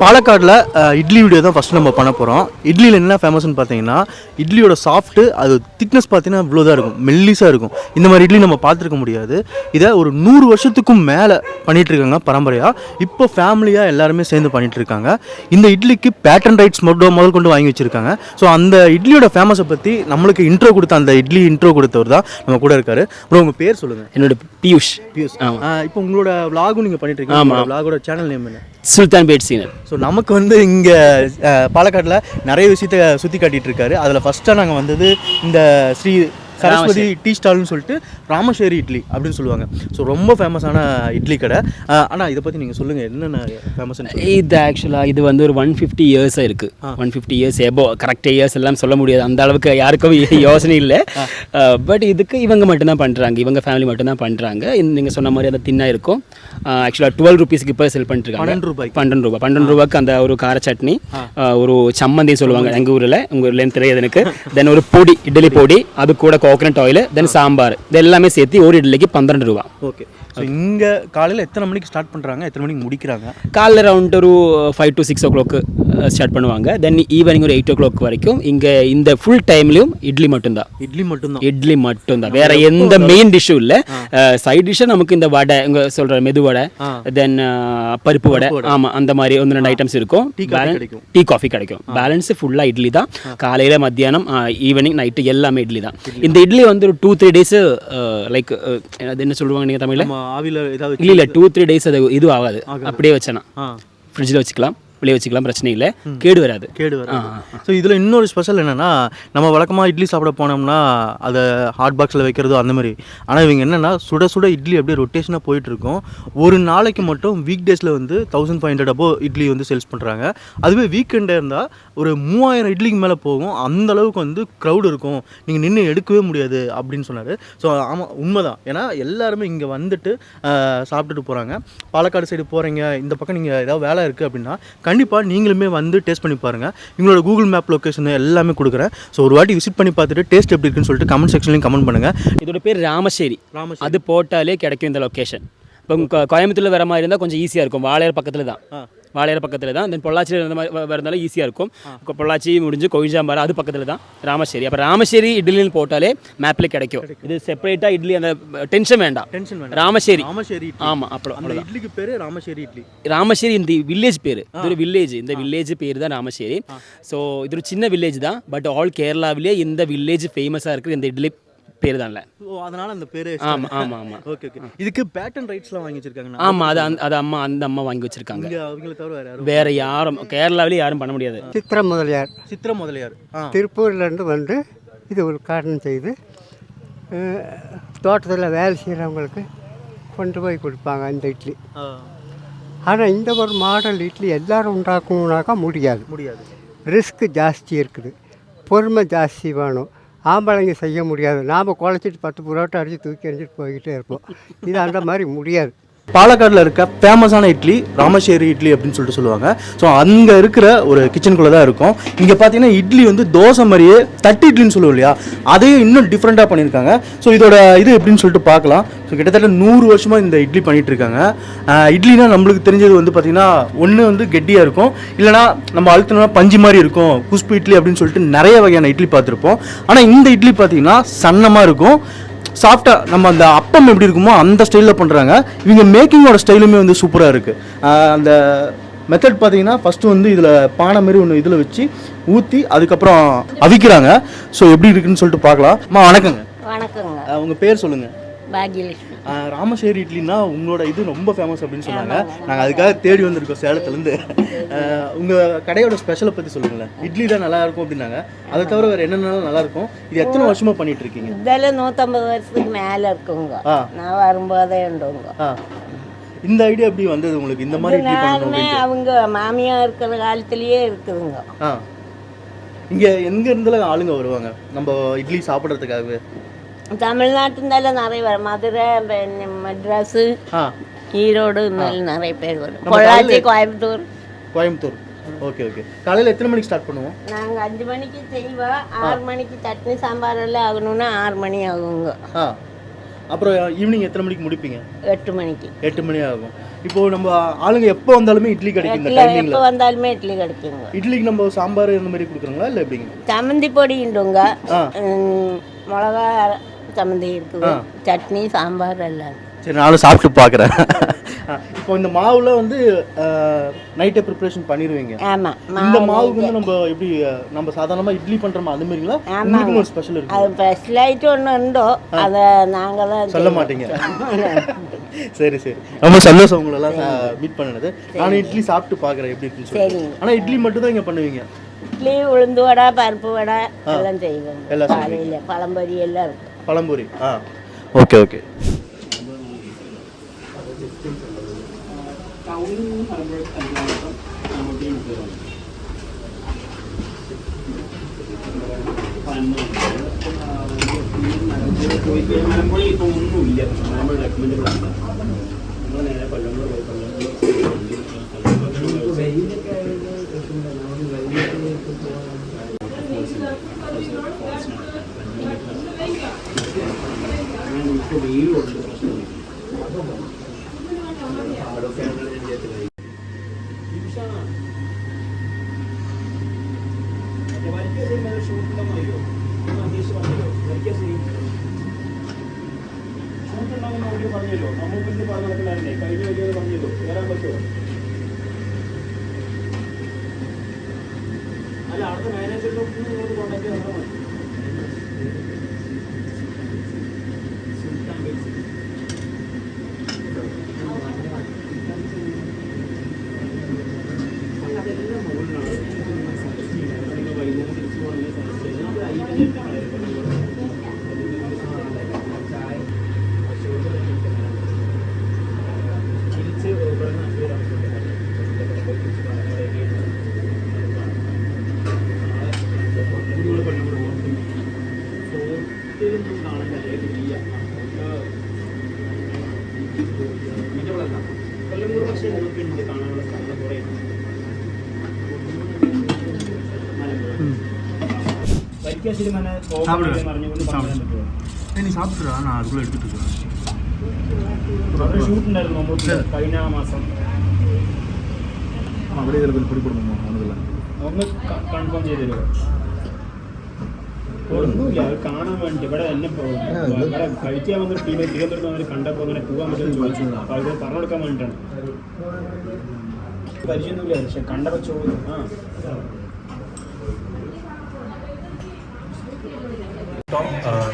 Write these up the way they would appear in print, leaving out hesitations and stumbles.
பாலக்காடில் idli video தான் first நம்ம பண்ண போகிறோம். இட்லியில் என்ன ஃபேமஸ்னு பார்த்தீங்கன்னா, இட்லியோட சாஃப்ட்டு அது திக்னஸ் பார்த்தீங்கன்னா இவ்வளோ தான் இருக்கும், மெல்லிஸாக இருக்கும். இந்த மாதிரி இட்லி நம்ம பார்த்துருக்க முடியாது. இதை ஒரு 100 வருஷத்துக்கும் மேலே பண்ணிகிட்ருக்காங்க பரம்பரையாக. இப்போ ஃபேமிலியாக எல்லாருமே சேர்ந்து பண்ணிகிட்ருக்காங்க. இந்த இட்லிக்கு பேட்டன் ரைட்ஸ் முதல் கொண்டு வாங்கி வச்சுருக்காங்க. ஸோ அந்த இட்லியோட ஃபேமஸை பற்றி நம்மளுக்கு இன்ட்ரோ கொடுத்த அந்த இட்லி இன்ட்ரோ கொடுத்தவர் தான் நம்ம கூட இருக்காரு. அப்புறம் உங்கள் பேர் சொல்லுங்கள். என்னோட பியூஷ். இப்போ உங்களோட விளாகும் நீங்கள் பண்ணிட்டுருக்கீங்க. ஆமாம், விளாகோட சேனல் நேம் என்ன? சுல்தான் பேட் சீனர். ஸோ நமக்கு வந்து இங்கே பாலக்காட்டில் நிறைய விஷயத்தை சுற்றி காட்டிகிட்டு இருக்காரு. அதில் ஃபஸ்ட்டாக நாங்கள் வந்தது இந்த ஸ்ரீ சரஸ்வதி டீ ஸ்டால்னு சொல்லிட்டு ராமசேரி இட்லி அப்படின்னு சொல்லுவாங்க. ஸோ ரொம்ப ஃபேமஸான இட்லி கடை. ஆனால் இதை பற்றி நீங்கள் சொல்லுங்கள், என்னென்ன ஃபேமஸ்? இது ஆக்சுவலாக இது வந்து ஒரு 150 இயர்ஸாக இருக்குது. 150 இயர்ஸ் எபோ கரெக்டாக இயர்ஸ் எல்லாம் சொல்ல முடியாது, அந்த அளவுக்கு யாருக்கும் யோசனை இல்லை. பட் இதுக்கு இவங்க மட்டும்தான் பண்ணுறாங்க, இவங்க ஃபேமிலி மட்டும்தான் பண்ணுறாங்க. நீங்கள் சொன்ன மாதிரி அந்த தின்னாக இருக்கும். ஆக்சுவலாக 12 rupeesக்கு இப்போ செல் பண்ணிட்டுருக்காங்க. 12 ரூபாய்க்கு அந்த ஒரு கார சட்னி, ஒரு சம்மந்தி சொல்லுவாங்க எங்கள் ஊரில், உங்கள் ஊர்லேன்னு தெரியாது எனக்கு. தென் ஒரு பொடி, இட்லி பொடி, அது கூட கோகனட் ஆயில், தென் சாம்பார், இது எல்லாமே சேர்த்து ஒரு இட்லிக்கு 12 ரூபா. ஓகே. ஸோ இங்கே காலையில் எத்தனை மணிக்கு ஸ்டார்ட் பண்ணுறாங்க, எத்தனை மணிக்கு முடிக்கிறாங்க? காலையில் அரௌண்ட் ஒரு 5 to 6 o'clock ஸ்டார்ட் பண்ணுவாங்க. தென் ஈவினிங் ஒரு 8 o'clock வரைக்கும் இங்கே இந்த ஃபுல் டைம்லையும் இட்லி மட்டும்தான். இட்லி மட்டும்தான், வேற எந்த மெயின் டிஷ்ஷும் இல்லை. சைட் டிஷ்ஷாக நமக்கு இந்த வடை, இங்கே சொல்கிற மெது வடை, தென் பருப்பு வடை, ஆமாம், அந்த மாதிரி 1-2 ஐட்டம்ஸ் இருக்கும். டீ காஃபி கிடைக்கும். பேலன்ஸ் ஃபுல்லாக இட்லி தான். காலையில், மத்தியானம், ஈவினிங், நைட்டு எல்லாமே இட்லி தான். இந்த இட்லி வந்து ஒரு 2-3 days லைக் அது என்ன சொல்லுவாங்க நீங்கள் தமிழில்? ஆவியில் ஏதாவது இல்லை 2-3 days அது இது ஆகாது. அப்படியே வச்சேன்னா ஃப்ரிட்ஜில் வச்சுக்கலாம், வெளியே வச்சுக்கலாம், பிரச்சனை இல்லை, கேடு வராது. ஸோ இதில் இன்னொரு ஸ்பெஷல் என்னென்னா, நம்ம வழக்கமாக இட்லி சாப்பிட போனோம்னா அதை ஹாட் பாக்ஸில் வைக்கிறதோ அந்த மாதிரி. ஆனால் இவங்க என்னென்னா சுட சுட இட்லி அப்படியே ரொட்டேஷனாக போயிட்டுருக்கும். ஒரு நாளைக்கு மட்டும் வீக் டேஸில் வந்து 1500 above இட்லி வந்து சேல்ஸ் பண்ணுறாங்க. அதுவே வீக்கெண்டே இருந்தால் ஒரு 3000 இட்லிக்கு மேலே போகும். அந்த அளவுக்கு வந்து க்ரௌட் இருக்கும், நீங்கள் நின்று எடுக்கவே முடியாது அப்படின்னு சொன்னார். ஸோ ஆமாம், உண்மைதான். ஏன்னா எல்லாருமே இங்கே வந்துட்டு சாப்பிட்டுட்டு போகிறாங்க. பாலக்காடு சைடு போகிறீங்க, இந்த பக்கம் நீங்கள் ஏதாவது வேலை இருக்குது அப்படின்னா கண்டிப்பாக நீங்களுமே வந்து டேஸ்ட் பண்ணி பாருங்கள். எங்களோட கூகுள் மேப் லொக்கேஷன் எல்லாமே கொடுக்குறேன். ஸோ ஒரு வாட்டி விசிட் பண்ணி பார்த்துட்டு டேஸ்ட் எப்படி இருக்குன்னு சொல்லிட்டு கமெண்ட் செக்ஷன்லையும் கமெண்ட் பண்ணுங்கள். இதோட பேர் ராமசேரி. அது போட்டாலே கிடைக்கும் இந்த லொக்கேஷன். இப்போ கோயம்புத்தூரில் வர மாதிரி இருந்தால் கொஞ்சம் ஈஸியாக இருக்கும். வாளையார் பக்கத்தில் தான். தென் பொள்ளாச்சியில் இருந்த மாதிரி வரதாலும் ஈஸியாக இருக்கும். பொள்ளாச்சி முடிஞ்சு கொய்ஜாம்பாறை அது பக்கத்தில் தான் ராமசேரி. அப்போ ராமசேரி இட்லின்னு போட்டாலே மேப்பில் கிடைக்கும். இது செப்பரேட்டாக இட்லி, அந்த டென்ஷன் வேண்டாம். ராமசேரி. ஆமாம், அப்புறம் இட்லிக்கு பேர் ராமசேரி இட்லி. ராமசேரி இந்த வில்லேஜ் பேர். இது ஒரு வில்லேஜ், இந்த வில்லேஜ் பேர் தான் ராமசேரி. ஸோ இது ஒரு சின்ன வில்லேஜ் தான். பட் ஆல் கேரளாவிலே இந்த வில்லேஜ் ஃபேமஸாக இருக்குது இந்த இட்லி பேர் தான்ல. அதனால அந்த பேர். ஆமாம். ஓகே. இதுக்கு பேட்டன் ரைட்ஸ்லாம் வாங்கி வச்சிருக்காங்க. ஆமாம், அது அந்த அம்மா வாங்கி வச்சிருக்காங்க. அவங்கள தவிர வேற யாரும் கேரளாவிலே யாரும் பண்ண முடியாது. சித்திர முதலியார் திருப்பூர்லேருந்து வந்து இது ஒரு காரணம் செய்து தோட்டத்தில் வேலை செய்கிறவங்களுக்கு கொண்டு போய் கொடுப்பாங்க இந்த இட்லி. ஆனால் இந்த ஒரு மாடல் இட்லி எல்லோரும் உண்டாக்கணுன்னாக்கா முடியாது. ரிஸ்க் ஜாஸ்தி இருக்குது, பொறுமை ஜாஸ்தி வேணும். ஆம்பளைங்க செய்ய முடியாது. நாம் குழச்சிட்டு 10 புரோட்டா அடித்து தூக்கி எறிஞ்சிட்டு போய்கிட்டே இருப்போம். இது அந்த மாதிரி முடியாது. பாலக்காடில் இருக்க ஃபேமஸான இட்லி ராமசேரி இட்லி அப்படின்னு சொல்லிட்டு சொல்லுவாங்க. ஸோ அங்கே இருக்கிற ஒரு கிச்சனுக்குள்ளே தான் இருக்கும். இங்கே பார்த்தீங்கன்னா இட்லி வந்து தோசை மாதிரியே தட்டு இட்லின்னு சொல்லுவோம் இல்லையா, அதையும் இன்னும் டிஃப்ரெண்ட்டாக பண்ணியிருக்காங்க. ஸோ இதோட இது எப்படின்னு சொல்லிட்டு பார்க்கலாம். ஸோ கிட்டத்தட்ட 100 வருஷமாக இந்த இட்லி பண்ணிகிட்டு இருக்காங்க. இட்லினா நம்மளுக்கு தெரிஞ்சது வந்து பார்த்திங்கன்னா ஒன்று வந்து கெட்டியாக இருக்கும், இல்லைனா நம்ம அழுத்தினா பஞ்சு மாதிரி இருக்கும், குஸ்பு இட்லி அப்படின்னு சொல்லிட்டு நிறைய வகையான இட்லி பார்த்துருப்போம். ஆனால் இந்த இட்லி பார்த்திங்கன்னா சன்னமாக இருக்கும், சாஃப்டாக. நம்ம அந்த அப்பம் எப்படி இருக்குமோ அந்த ஸ்டைலில் பண்ணுறாங்க. இவங்க மேக்கிங்கோட ஸ்டைலுமே வந்து சூப்பராக இருக்குது. அந்த மெத்தட் பார்த்தீங்கன்னா ஃபஸ்ட்டு வந்து இதில் பானை மாதிரி ஒன்று இதில் வச்சு ஊற்றி அதுக்கப்புறம் அவிக்கிறாங்க. ஸோ எப்படி இருக்குன்னு சொல்லிட்டு பார்க்கலாம். வணக்கங்க. உங்கள் பேர் சொல்லுங்கள். பாக்யலட்சுமி. ராமசேரி இட்லின்னா உங்களோட இது ரொம்ப ஃபேமஸ் அப்படின்னு சொன்னாங்க. நாங்கள் அதுக்காக தேடி வந்திருக்கோம் சேலத்துலேருந்து. உங்கள் கடையோட ஸ்பெஷலை பற்றி சொல்லுங்களேன். இட்லி தான் நல்லா இருக்கும் அப்படின்னாங்க, அதை தவிர வேறு என்னென்னாலும் நல்லா இருக்கும். இது எத்தனை வருஷமாக பண்ணிட்டு இருக்கீங்க? இதெல்லாம் 150 வருஷத்துக்கு மேலே இருக்குங்க. நான் வரும்போதே உண்டுங்க. இந்த ஐடியா எப்படி வந்தது உங்களுக்கு? இந்த மாதிரி இட்லி பண்ணணும் அவங்க மாமியார் இருக்கிற காலத்திலேயே இருக்குதுங்க. இங்கே எங்கேருந்துலாம் ஆளுங்க வருவாங்க நம்ம இட்லி சாப்பிட்றதுக்காகவே? தமிழ்நாட்டுல நிறைய வரும். மதுரை, மெட்ராஸு, ஈரோடு, நிறைய பேர் வரும். பொள்ளாச்சி, கோயம்புத்தூர். ஓகே. காலையில் எத்தனை மணிக்கு ஸ்டார்ட் பண்ணுவோம்? நாங்கள் 5 மணிக்கு செய்வோம். 6 மணிக்கு சட்னி சாம்பார் எல்லாம் ஆகணும்னா 6 மணி ஆகுங்க. அப்புறம் ஈவினிங் எத்தனை மணிக்கு முடிப்பீங்க? 8 மணிக்கு. 8 மணி ஆகும். இப்போ நம்ம ஆளுங்க எப்போ வந்தாலுமே இட்லி கிடைக்கும் இந்த டைமிங்ல? எப்போ வந்தாலுமே இட்லி கிடைக்குங்க. இட்லிக்கு நம்ம சாம்பார் இந்த மாதிரி கொடுக்குறோங்களா இல்லை எப்படிங்க? சம்மந்தி பொடி உண்டுங்க, மிளகா சம்மந்தி இருக்குது, சட்னி சாம்பார் எல்லாம். சரி, நானும் சாப்பிட்டு பார்க்குறேன். இப்போ இந்த மாவுல வந்து நைட்டே ப்ரிப்பரேஷன் பண்ணிடுவீங்க. ஆமாம். இந்த மாவுக்கு வந்து நம்ம எப்படி நம்ம சாதாரணமாக இட்லி பண்ணுறோமா அது மாதிரிங்களா? உங்களுக்கு ஒரு ஸ்பெஷல் இருக்கு. அது ஸ்பெஷல் ஐட்டம் ஒன்று உண்டோ, அதை நாங்கள் தான் சொல்ல மாட்டீங்க. சரி சரி, ரொம்ப சந்தோஷம் உங்களெல்லாம் மீட் பண்ணினது. நானும் இட்லி சாப்பிட்டு பார்க்குறேன் எப்படி இருக்குன்னு சொல்லி. ஆனால் இட்லி மட்டும் தான் இங்கே பண்ணுவீங்க? இட்லி, உளுந்து வடை, பருப்பு வடை எல்லாம் செய்வோம். காலையில் பழம்பொரி எல்லாம் இருக்கும். பழம்பொரி. Okay okay. நீ சாப்பிட்றா, நான் அதுக்குள்ளே எடுத்துட்டு இருக்கேன். കഴിഞ്ഞ മാസം അവിടെ ചിലപ്പോൾ പൊടി കൊടുക്കുമോ? ഒന്ന് കൺഫേം ചെയ്ത് തരുമോ? ഒന്നുമില്ല, അത് കാണാൻ വേണ്ടി ഇവിടെ എന്നെ ഇവിടെ കഴിക്കാൻ വന്നൊരു ടീം തിരുവനന്തപുരത്ത് അവർ കണ്ടപ്പോൾ അങ്ങനെ പോകാൻ പറ്റുമെന്ന് ചോദിച്ചു. അപ്പോൾ അവർ പറഞ്ഞു കൊടുക്കാൻ വേണ്ടിയിട്ടാണ്. പരിചയമൊന്നുമില്ല, പക്ഷെ കണ്ടപ്പോൾ ചോദിച്ചു.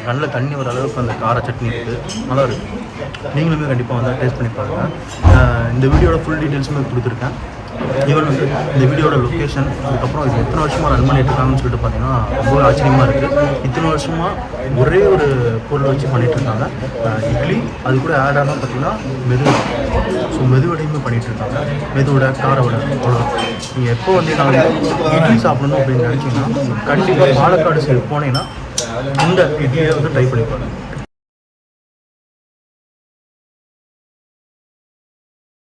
நல்ல தண்ணி வர அளவுக்கு அந்த கார சட்னி இருக்குது, நல்லா இருக்குது. நீங்களுமே கண்டிப்பாக வந்து டேஸ்ட் பண்ணி பாருங்கள். இந்த வீடியோட ஃபுல் டீட்டெயில்ஸுமே கொடுத்துருக்கேன். ஈவன் வந்து இந்த வீடியோட லொக்கேஷன், அதுக்கப்புறம் இது எத்தனை வருஷமாக ரன் பண்ணிட்டு இருக்காங்கன்னு சொல்லிட்டு பார்த்தீங்கன்னா ரொம்ப ஆச்சரியமாக இருக்குது. இத்தனை வருஷமாக ஒரே ஒரு பொருள் வச்சு பண்ணிகிட்டு இருக்காங்க. இட்லி அது கூட ஆட் ஆனால் பார்த்தீங்கன்னா மெதுவடை. ஸோ மெதுவடையுமே பண்ணிகிட்டு இருக்காங்க. மெதுவடை, கார வடை, அவ்வளோ. நீங்கள் எப்போ வந்து நாங்கள் இட்லி சாப்பிடணும் அப்படின்னு நினச்சிங்கன்னா கண்டிப்பாக பாலக்காடு சைடு போனீங்கன்னா இந்த இட்லியை வந்து ட்ரை பண்ணி பாருங்கள்.